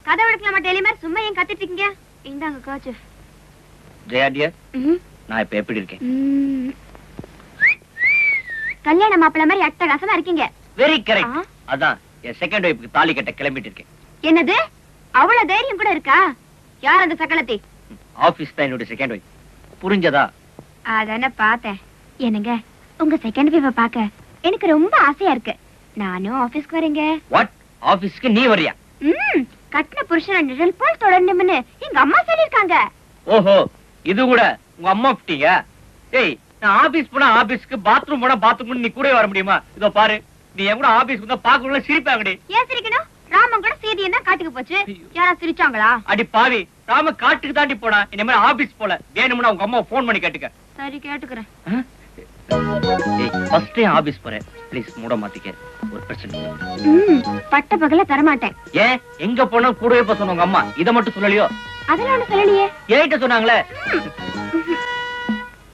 கதை விடுக்கலாமா டெய்லி மாதிரி சும்மா ஏன் கத்திட்டு இருக்கீங்க? இந்தாங்க கர்ச்சீஃப். ஜெயா டியர், நான் இப்ப எப்படி இருக்கேன்? கல்யாண மாப்பிள்ள மாதிரி அட்டகாசமா இருக்கீங்க. Very correct. அதான் என் செகண்ட் வைஃப்க்கு தாலி கட்ட கிளம்பிட்டு இருக்கேன். என்னது, அவ்வளவு தைரியம் கூட இருக்கா? யார் அந்த சகலத்தி? ஆபீஸ் தான் என்னோட செகண்ட் வைஃப். புரிஞ்சதா? அதான பார்த்தேன். என்னங்க, உங்க செகண்ட் வைஃப பார்க்க எனக்கு ரொம்ப ஆசையா இருக்கு. நானும் ஆபீஸ்க்கு வரேங்க. வாட்? ஆபீஸ்க்கு நீ வரியா? கட்டின புருஷனை நிழல் போல் தொடரணும்னு எங்க அம்மா சொல்லிருக்காங்க. ஓஹோ, இது கூட உங்க அம்மா விட்டீங்க? ஏய், நான் ஆபீஸ் போனா ஆபீஸ்க்கு, பாத்ரூம் போனா பாத்ரூம், நீ கூட வர முடியுமா? இதோ பாரு, நீ என் கூட ஆபீஸ்க்கு வந்தா பாக்கணும்னு சிரிப்பாங்கடி. ஏன் சிரிக்கணும்? ராமன் கூட சீதையன் தான் காட்டுக்கு போச்சு. யாரா சிரிச்சாங்களா? அடி பாவி, ராம காட்டுக்கு தாண்டி போனா, இந்த மாதிரி ஆபீஸ் போல. வேணும்னா உங்க அம்மா போன் பண்ணி கேட்டுக்க. சரி, கேட்டுக்கிறேன். ஏய், ஃபர்ஸ்ட் டைம் ஆபீஸ் போறேன், ப்ளீஸ் மூட மாத்திக்க. ஒரு பிரச்சனை. பட்ட பகல தரமாட்டேன். ஏன், எங்க போனா கூடவே போக சொன்ன உங்க அம்மா இத மட்டும் சொல்லலையோ? அதெல்லாம் ஒண்ணு சொல்லலையே. ஏன்ட்ட சொன்னாங்களே.